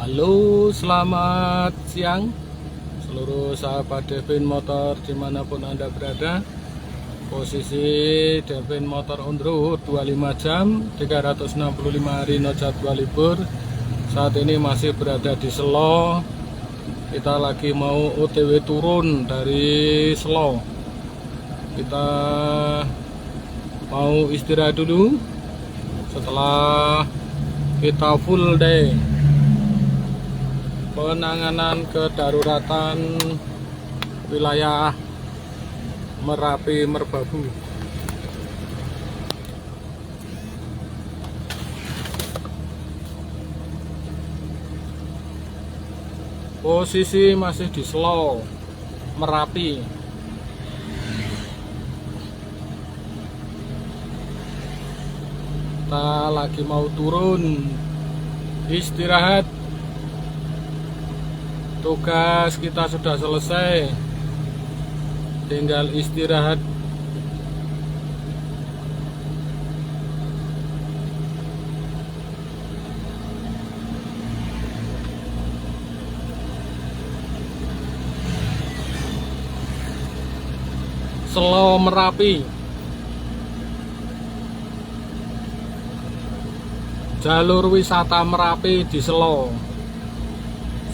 Halo, selamat siang seluruh sahabat Devin Motor dimanapun Anda berada. Posisi Devin Motor on road 25 jam 365 hari no jadwal libur. Saat ini masih berada di Selo. Kita lagi mau OTW turun dari Selo. Kita mau istirahat dulu setelah kita full day penanganan kedaruratan wilayah Merapi Merbabu. Posisi masih di Selo Merapi. Kita lagi mau turun istirahat. Tugas kita sudah selesai, tinggal istirahat. Selo Merapi, jalur wisata Merapi di Selo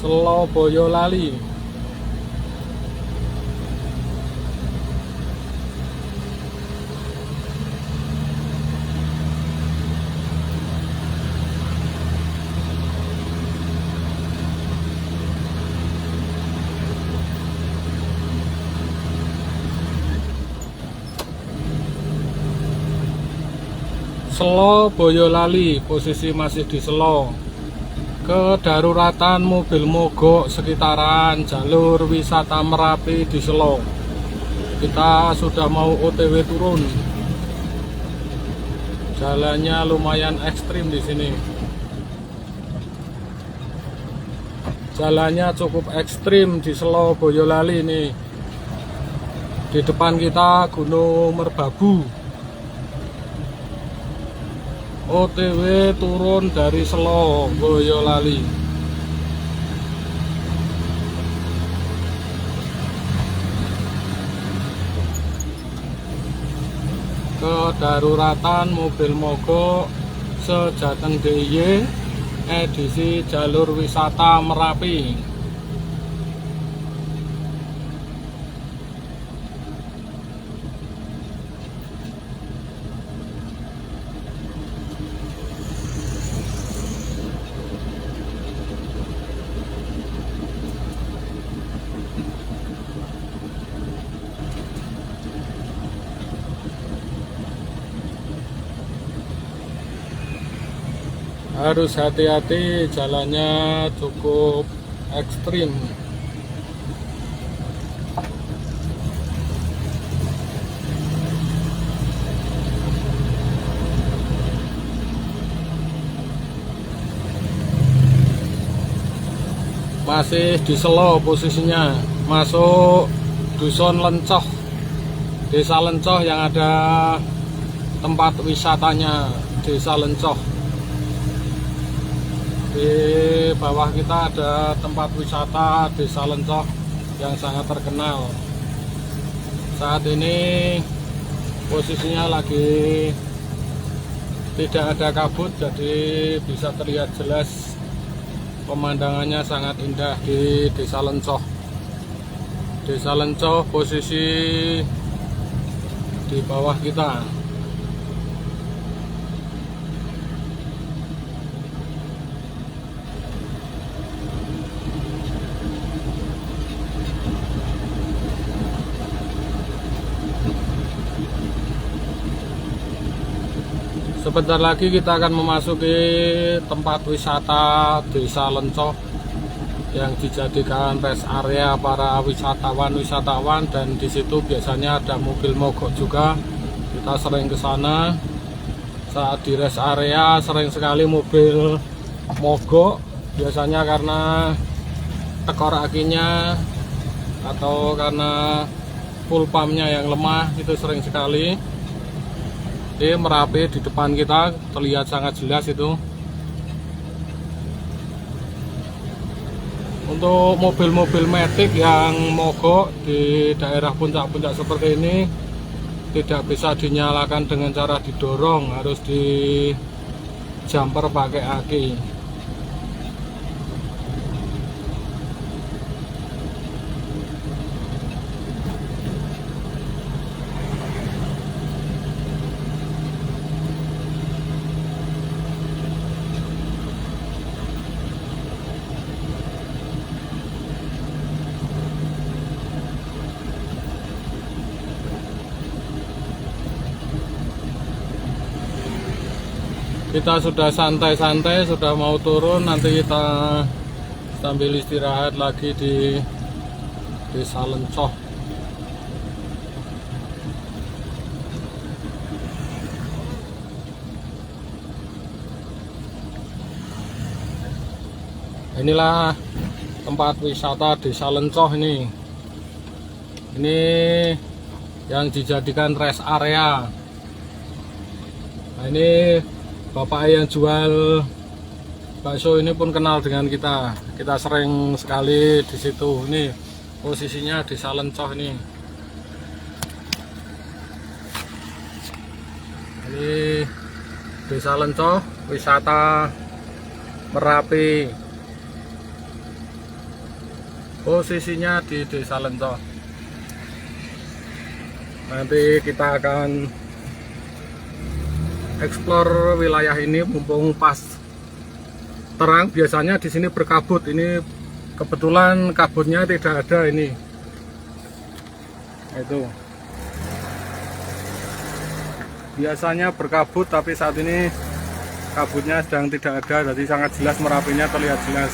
Boyolali. Selo Boyolali, posisi masih di Selo. Kedaruratan mobil mogok sekitaran jalur wisata Merapi di Selo. Kita sudah mau OTW turun. Jalannya lumayan ekstrim di sini. Jalannya cukup ekstrim di Selo Boyolali nih. Di depan kita Gunung Merbabu. OTW turun dari Selo Boyolali. Kedaruratan mobil mogok Sejateng DIY edisi jalur wisata Merapi. Harus hati-hati, jalannya cukup ekstrim. Masih di Selo posisinya, masuk Dusun Lencoh, Desa Lencoh yang ada tempat wisatanya Desa Lencoh. Di bawah kita ada tempat wisata Desa Lencoh yang sangat terkenal. Saat ini posisinya lagi tidak ada kabut, jadi bisa terlihat jelas pemandangannya sangat indah di Desa Lencoh. Desa Lencoh posisi di bawah kita. Sebentar lagi kita akan memasuki tempat wisata Desa Lencoh yang dijadikan rest area para wisatawan, dan di situ biasanya ada mobil mogok juga. Kita sering ke sana. Saat di rest area sering sekali mobil mogok, biasanya karena tekor akinya atau karena full pumpnya yang lemah, itu sering sekali. Di Merapi di depan kita terlihat sangat jelas itu. Untuk mobil-mobil metik yang mogok di daerah puncak-puncak seperti ini tidak bisa dinyalakan dengan cara didorong, harus di jumper pakai aki. Kita sudah santai-santai, sudah mau turun, nanti kita sambil istirahat lagi di Desa Lencoh. Inilah tempat wisata Desa Lencoh ini. Ini yang dijadikan rest area. Nah, ini bapak yang jual bakso ini pun kenal dengan kita. Kita sering sekali di situ. Ini posisinya Desa Lencoh ini. Ini Desa Lencoh, wisata Merapi. Posisinya di Desa Lencoh. Nanti kita akan explore wilayah ini mumpung pas terang. Biasanya di sini berkabut, ini kebetulan kabutnya tidak ada ini. Itu biasanya berkabut, tapi saat ini kabutnya sedang tidak ada, jadi sangat jelas Merapinya terlihat jelas.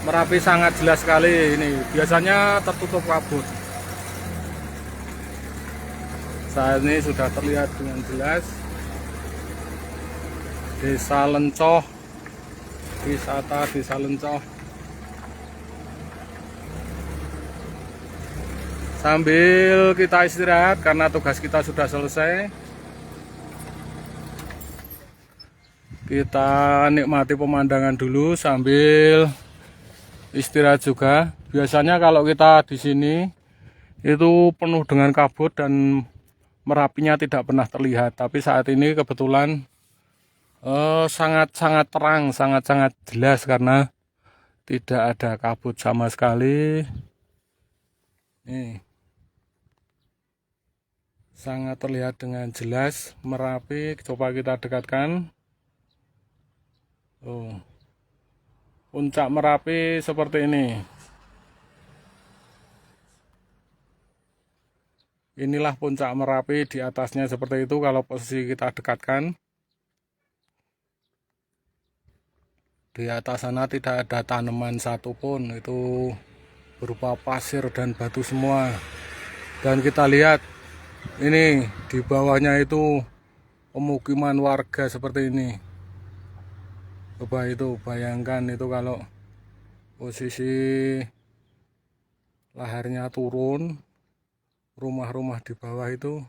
Merapi sangat jelas sekali ini. Biasanya tertutup kabut. Saat ini sudah terlihat dengan jelas Desa Lencoh, wisata Desa Lencoh. Sambil kita istirahat karena tugas kita sudah selesai, kita nikmati pemandangan dulu sambil istirahat juga. Biasanya kalau kita di sini itu penuh dengan kabut dan Merapinya tidak pernah terlihat, tapi saat ini kebetulan sangat-sangat terang, sangat-sangat jelas karena tidak ada kabut sama sekali. Nih, sangat terlihat dengan jelas Merapi. Coba kita dekatkan. Puncak Merapi seperti ini. Inilah puncak Merapi, di atasnya seperti itu kalau posisi kita dekatkan. Di atas sana tidak ada tanaman satupun, itu berupa pasir dan batu semua. Dan kita lihat ini di bawahnya itu pemukiman warga seperti ini. Coba itu bayangkan itu kalau posisi laharnya turun, rumah-rumah di bawah itu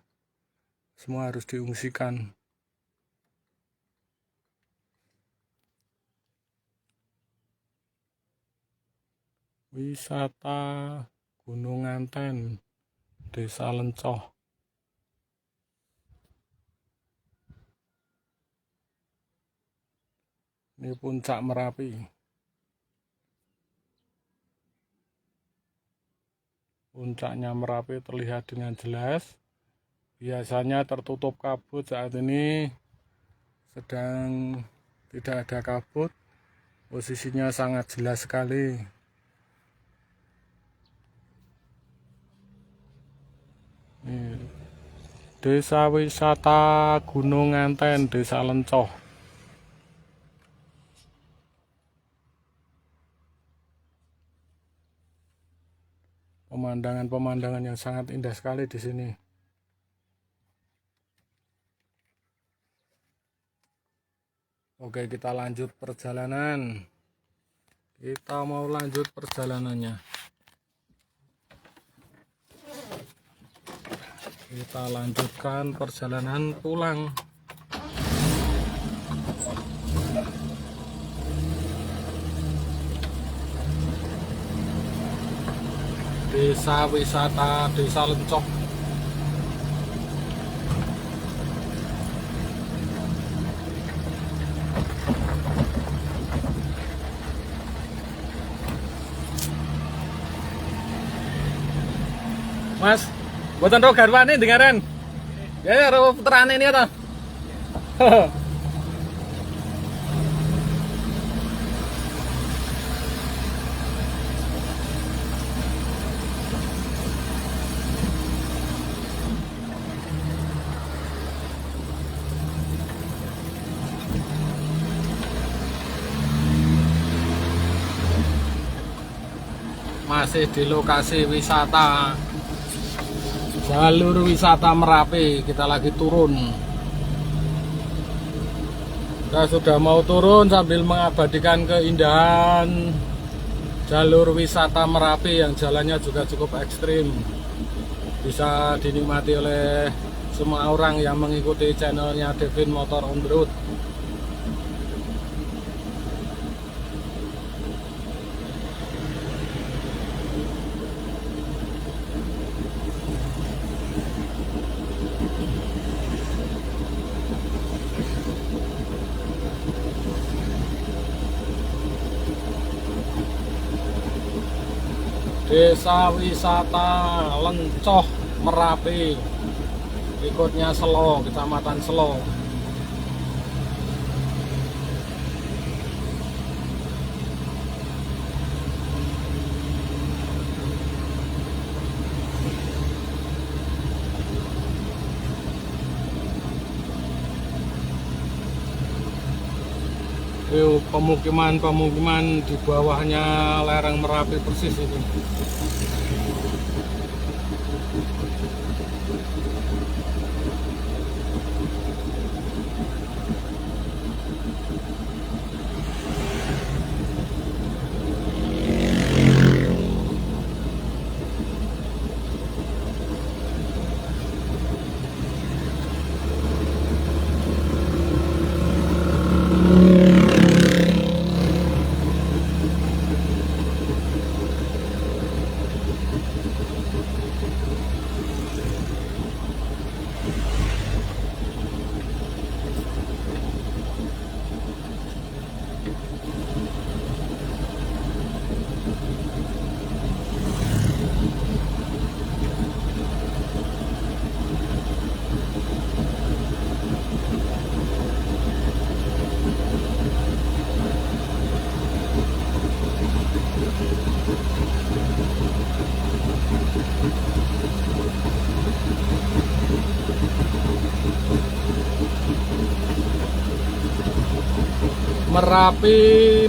semua harus diungsikan. Wisata Gunung Nganten, Desa Lencoh. Ini puncak Merapi. Puncaknya Merapi terlihat dengan jelas. Biasanya tertutup kabut, saat ini sedang tidak ada kabut. Posisinya sangat jelas sekali. Ini Desa Wisata Gunung Nganten, Desa Lencoh. Pemandangan-pemandangan yang sangat indah sekali di sini. Oke, kita lanjut perjalanan. Kita mau lanjut perjalanannya. Kita lanjutkan perjalanan pulang. Desa Wisata Desa Lencok. Mas, buatan roh garwane dengaran. Ya, roh puterane ini ta. Masih di lokasi wisata jalur wisata Merapi, kita lagi turun. Kita sudah mau turun sambil mengabadikan keindahan jalur wisata Merapi yang jalannya juga cukup ekstrim. Bisa dinikmati oleh semua orang yang mengikuti channelnya Devin Motor on the Road. Desa Wisata Lencoh Merapi, berikutnya Selo, Kecamatan Selo. Pemukiman di bawahnya lereng Merapi persis itu.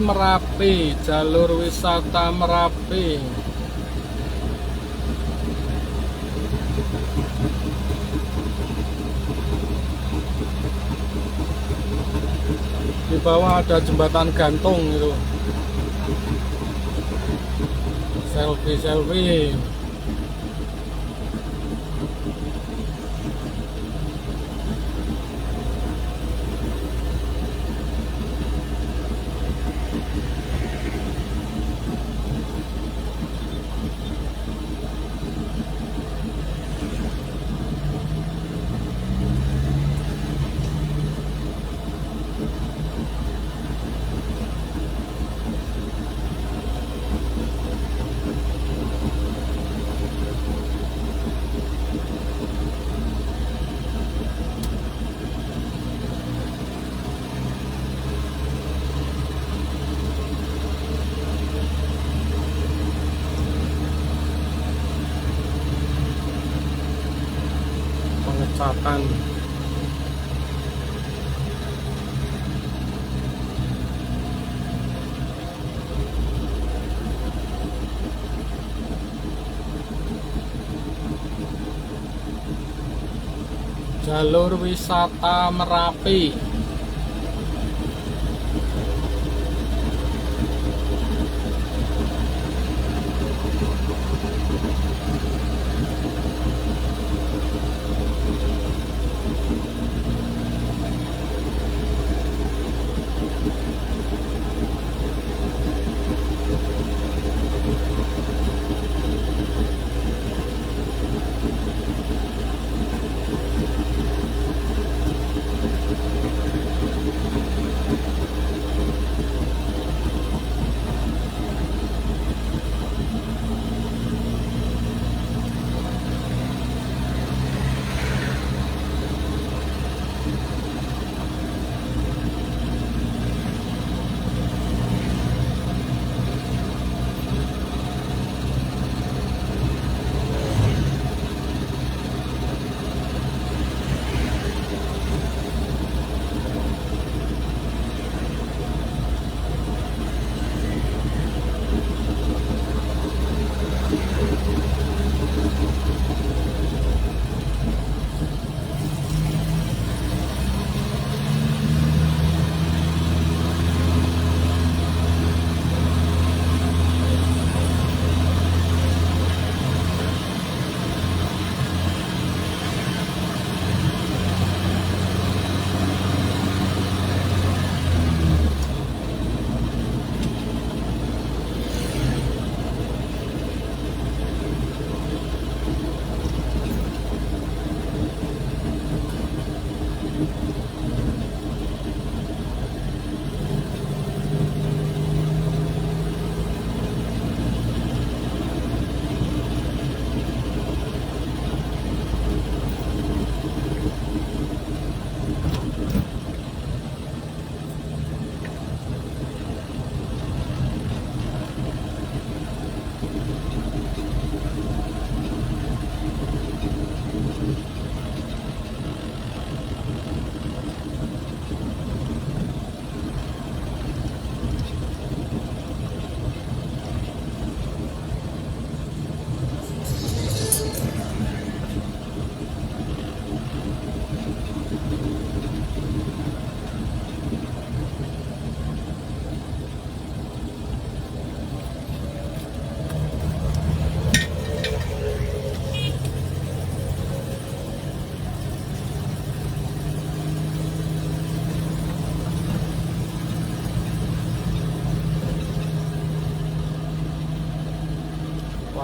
Merapi, jalur wisata Merapi. Di bawah ada jembatan gantung itu. Selfie. Pengecatan. Jalur wisata Merapi.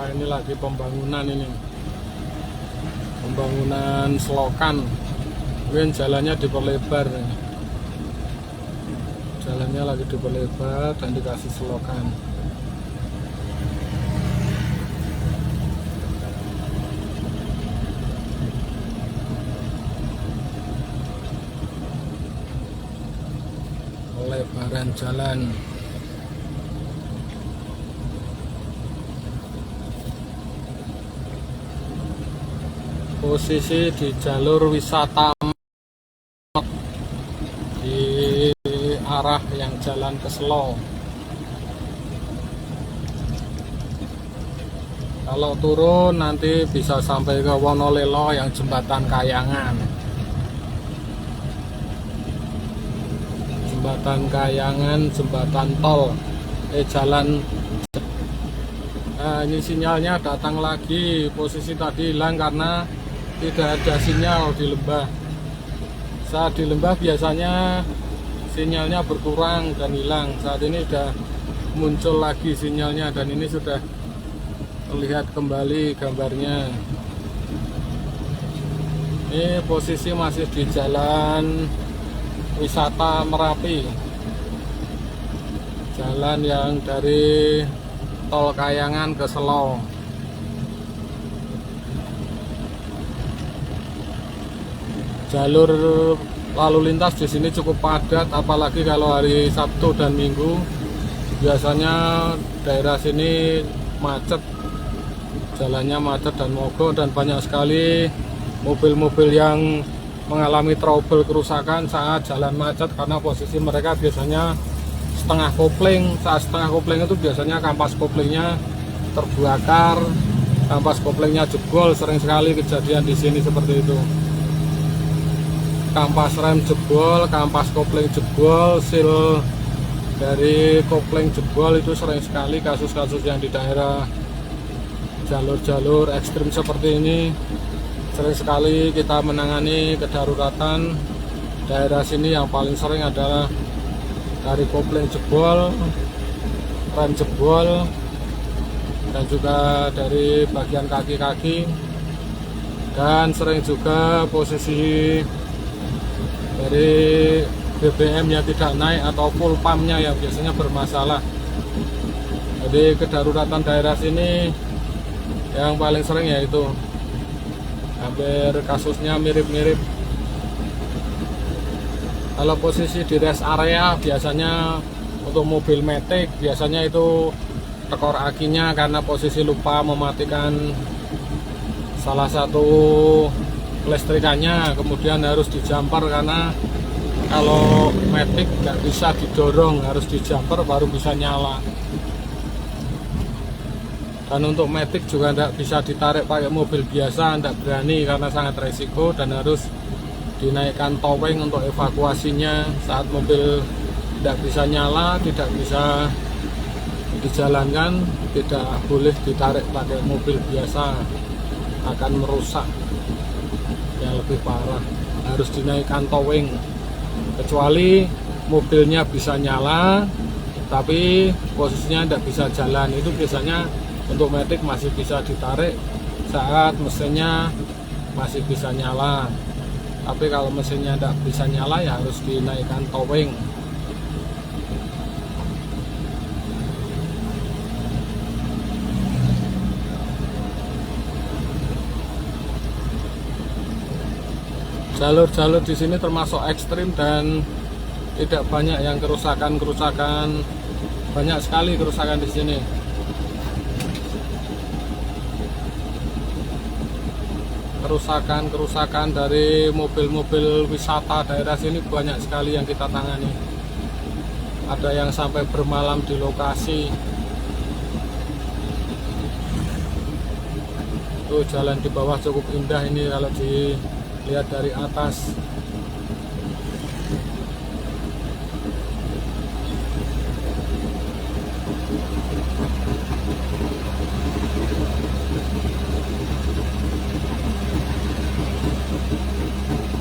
Wah, ini lagi pembangunan ini. Pembangunan selokan. Mungkin jalannya diperlebar. Jalannya lagi diperlebar dan dikasih selokan. Lebaran jalan. Posisi di jalur wisata di arah yang jalan ke Selo. Kalau turun nanti bisa sampai ke Wonolelo yang jembatan Kayangan. Jembatan Kayangan, jembatan tol. Jalan. Nah, ini sinyalnya datang lagi. Posisi tadi hilang karena tidak ada sinyal di lembah. Saat di lembah biasanya sinyalnya berkurang dan hilang. Saat ini sudah muncul lagi sinyalnya dan ini sudah terlihat kembali gambarnya. Ini posisi masih di jalan wisata Merapi. Jalan yang dari tol Kayangan ke Selo. Jalur lalu lintas di sini cukup padat, apalagi kalau hari Sabtu dan Minggu. Biasanya daerah sini macet, jalannya macet dan mogok, dan banyak sekali mobil-mobil yang mengalami trouble kerusakan saat jalan macet karena posisi mereka biasanya setengah kopling. Saat setengah kopling itu biasanya kampas koplingnya terbakar, kampas koplingnya jebol. Sering sekali kejadian di sini seperti itu. Kampas rem jebol, kampas kopling jebol, seal dari kopling jebol. Itu sering sekali kasus-kasus yang di daerah jalur-jalur ekstrim seperti ini. Sering sekali kita menangani kedaruratan. Daerah sini yang paling sering adalah dari kopling jebol, rem jebol, dan juga dari bagian kaki-kaki. Dan sering juga posisi dari BBM yang tidak naik atau full pumpnya yang biasanya bermasalah. Jadi kedaruratan daerah sini yang paling sering yaitu hampir kasusnya mirip-mirip. Kalau posisi di rest area biasanya untuk mobil Matic biasanya itu tekor akinya karena posisi lupa mematikan salah satu kelistrikannya, kemudian harus dijumper karena kalau Matic nggak bisa didorong, harus dijumper baru bisa nyala. Dan untuk Matic juga tidak bisa ditarik pakai mobil biasa, tidak berani karena sangat resiko dan harus dinaikkan towing untuk evakuasinya. Saat mobil tidak bisa nyala, tidak bisa dijalankan, tidak boleh ditarik pakai mobil biasa, akan merusak yang lebih parah. Harus dinaikkan towing, kecuali mobilnya bisa nyala tapi posisinya tidak bisa jalan. Itu biasanya untuk Matic masih bisa ditarik saat mesinnya masih bisa nyala. Tapi kalau mesinnya tidak bisa nyala ya harus dinaikkan towing. Jalur-jalur di sini termasuk ekstrim dan tidak banyak yang kerusakan. Banyak sekali kerusakan di sini. Kerusakan dari mobil-mobil wisata daerah sini banyak sekali yang kita tangani. Ada yang sampai bermalam di lokasi. Tuh jalan di bawah cukup indah ini kalau dilihat dari atas.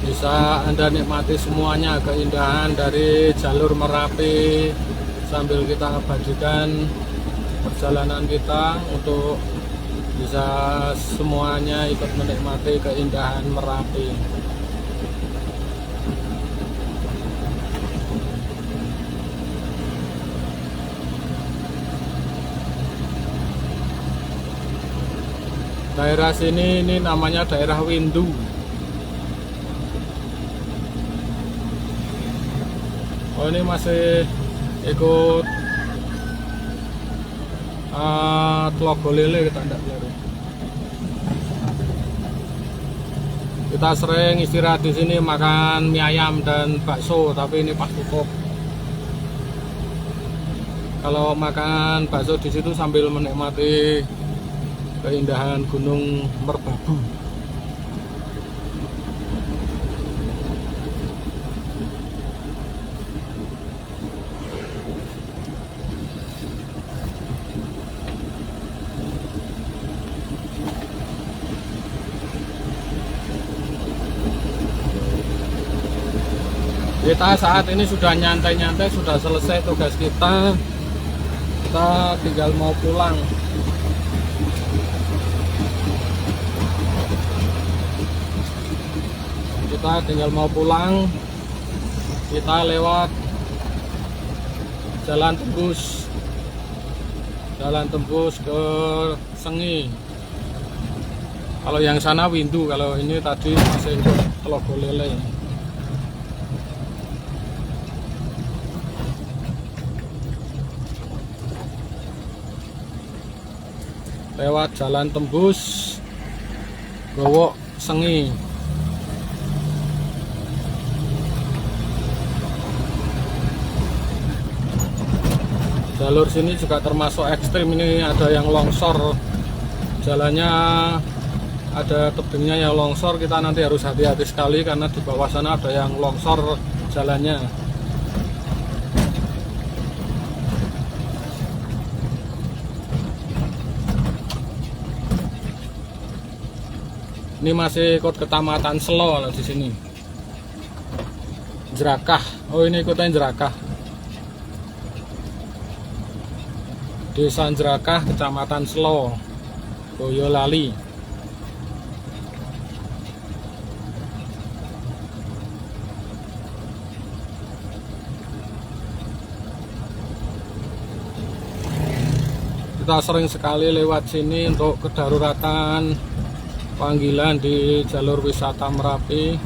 Bisa Anda nikmati semuanya keindahan dari jalur Merapi sambil kita abadikan perjalanan kita untuk bisa semuanya ikut menikmati keindahan Merapi. Daerah sini ini namanya daerah Windu. Oh, ini masih ikut Tlogo Lele kita enggak baru. Kita sering istirahat di sini makan mie ayam dan bakso, tapi ini pas tutup. Kalau makan bakso di situ sambil menikmati keindahan Gunung Merbabu. Kita saat ini sudah nyantai-nyantai, sudah selesai tugas kita. Kita tinggal mau pulang. Kita tinggal mau pulang. Kita lewat jalan tembus. Jalan tembus ke Sengi. Kalau yang sana Windu, kalau ini tadi masih Tlogo Lele. Lewat jalan tembus Gowok Sengi. Jalur sini juga termasuk ekstrim, ini ada yang longsor, jalannya ada tebingnya yang longsor. Kita nanti harus hati-hati sekali karena di bawah sana ada yang longsor jalannya. Ini masih ikut kecamatan Selo di sini. Jerakah. Oh, ini ikutnya Jerakah. Desa Jerakah, kecamatan Selo, Boyolali. Kita sering sekali lewat sini untuk kedaruratan panggilan di jalur wisata Merapi.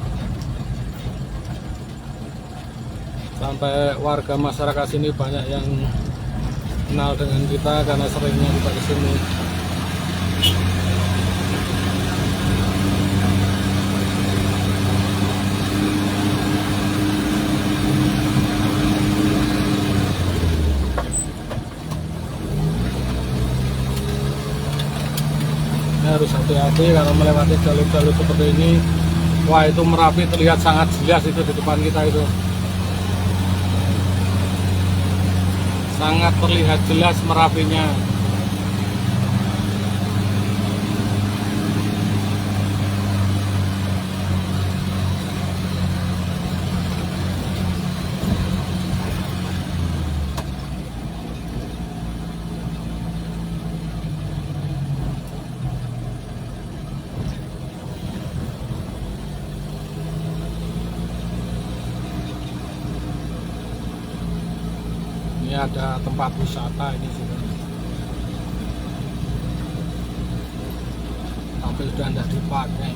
Sampai warga masyarakat sini banyak yang kenal dengan kita karena seringnya kita ke sini. Harus hati-hati karena melewati jalur-jalur seperti ini. Wah, itu Merapi terlihat sangat jelas itu di depan kita itu. Sangat terlihat jelas Merapinya. Ini ada tempat wisata ini juga, tapi sudah tidak dipakai.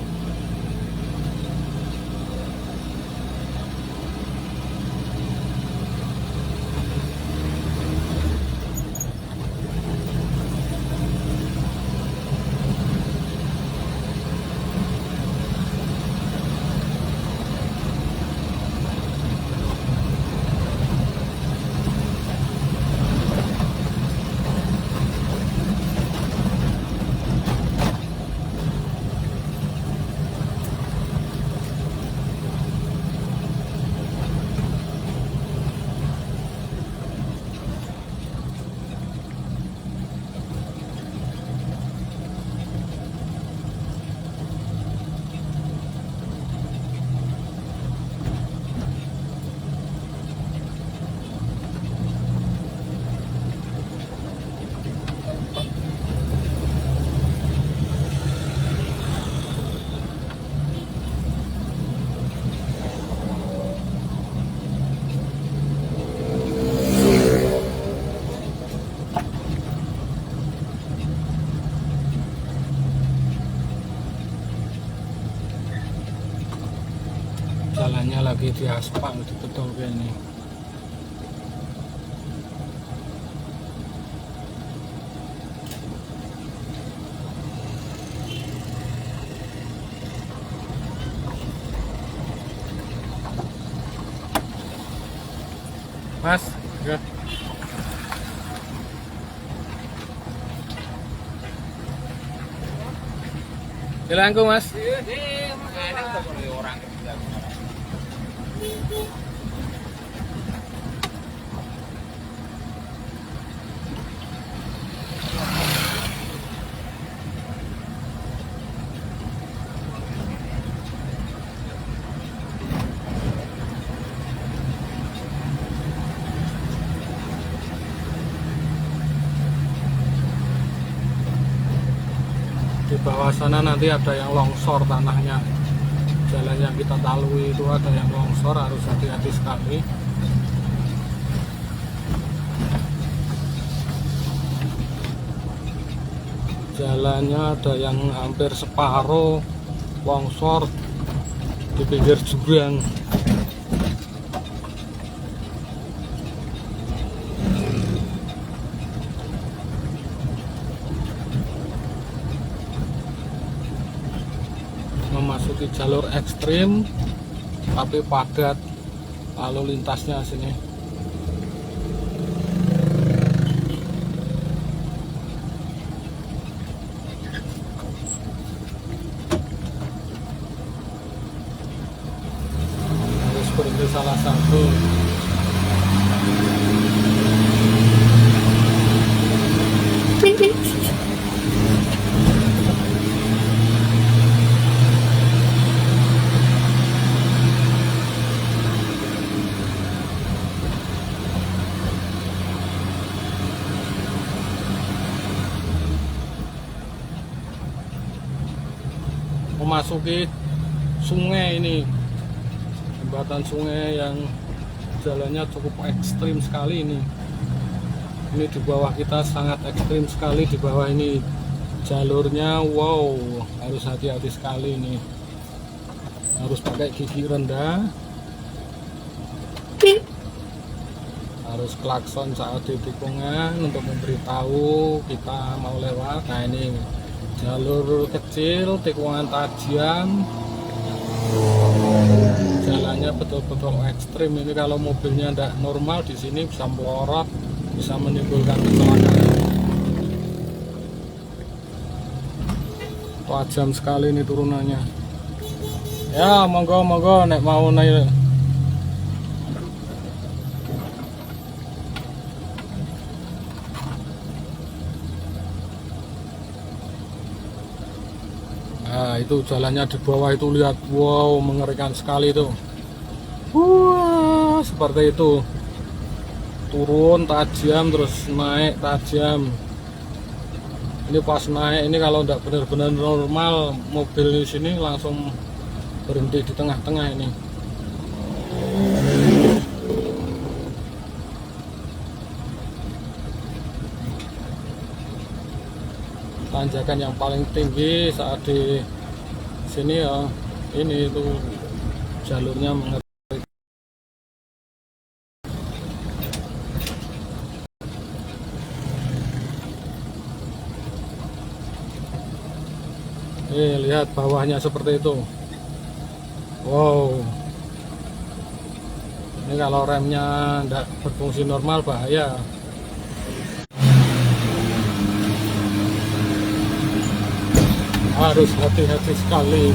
lagi di aspal betul kayak ini. Mas, ya. Hilangku mas. Di bawah sana nanti ada yang longsor tanahnya. Jalan yang kita lalui itu ada yang longsor, harus hati-hati sekali. Jalannya ada yang hampir separuh longsor di pinggir jurang. Memasuki jalur ekstrim tapi padat lalu lintasnya sini. Harus berhenti salah satu. Memasuki sungai ini, jembatan sungai yang jalannya cukup ekstrim sekali ini. Ini di bawah kita sangat ekstrim sekali, di bawah ini jalurnya, wow, harus hati-hati sekali ini. Harus pakai gigi rendah, harus klakson saat di tikungan untuk memberitahu kita mau lewat. Nah ini jalur kecil, tikungan tajam, jalannya betul-betul ekstrim. Ini kalau mobilnya tidak normal di sini bisa melorot, bisa menimbulkan kecelakaan. Tajam sekali ini turunannya. Ya monggo nek mau naik. Nah itu jalannya di bawah itu, lihat, wow, mengerikan sekali itu. Wah, seperti itu, turun tajam terus naik tajam. Ini pas naik ini kalau tidak benar-benar normal, mobil di sini langsung berhenti di tengah-tengah ini. Tanjakan yang paling tinggi saat di sini ya, ini itu jalurnya mengerikan. Lihat bawahnya seperti itu. Wow, ini kalau remnya tidak berfungsi normal bahaya. Harus hati-hati sekali.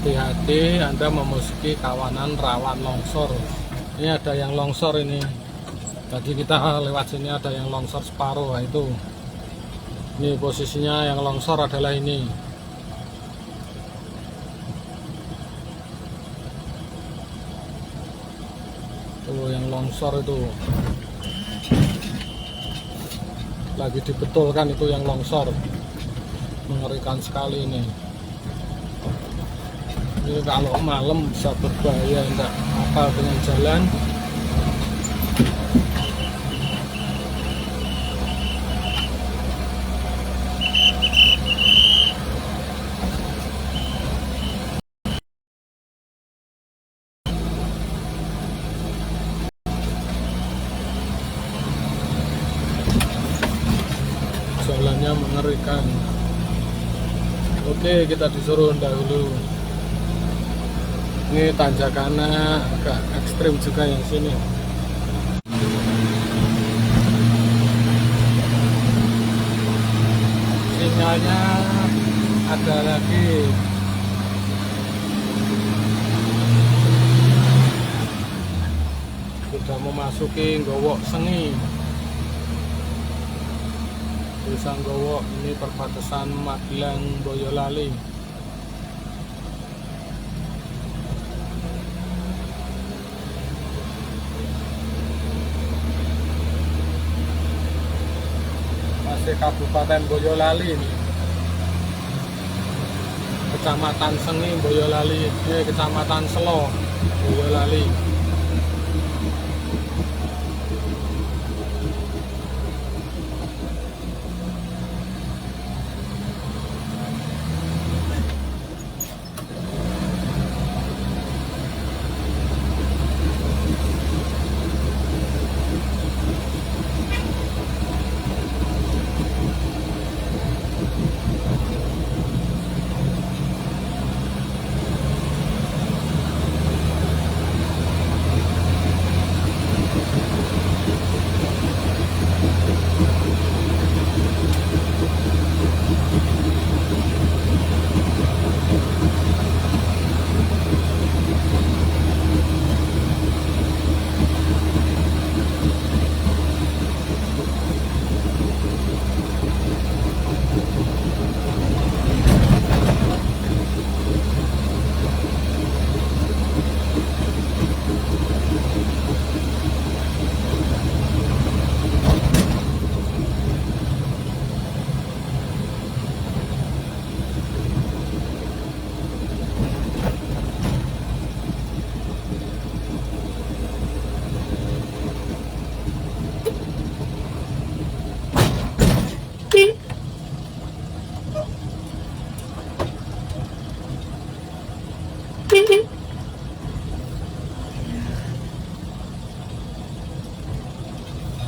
hati-hati Anda memasuki kawanan rawan longsor. Ini ada yang longsor ini. Tadi kita lewat sini ada yang longsor separuh. Nah, itu. Ini posisinya yang longsor adalah ini. Tuh yang longsor itu. Lagi dibetulkan itu yang longsor. Mengerikan sekali ini. Ini kalau malam bisa berbahaya, enggak apa dengan jalan. Jalannya mengerikan. Oke, kita disuruh dahulu. Ini tanjakannya agak ekstrim juga yang sini. Sinyalnya ada lagi. Sudah memasuki Nggowo Sengi. Desa Nggowo ini perbatasan Magelang Boyolali. Masih Kabupaten Boyolali ini. Kecamatan Sengi Boyolali, ini Kecamatan Selo Boyolali.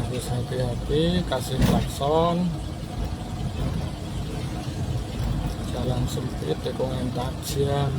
Harus hati-hati, kasih klakson. Jalan sempit, tikungan tajam.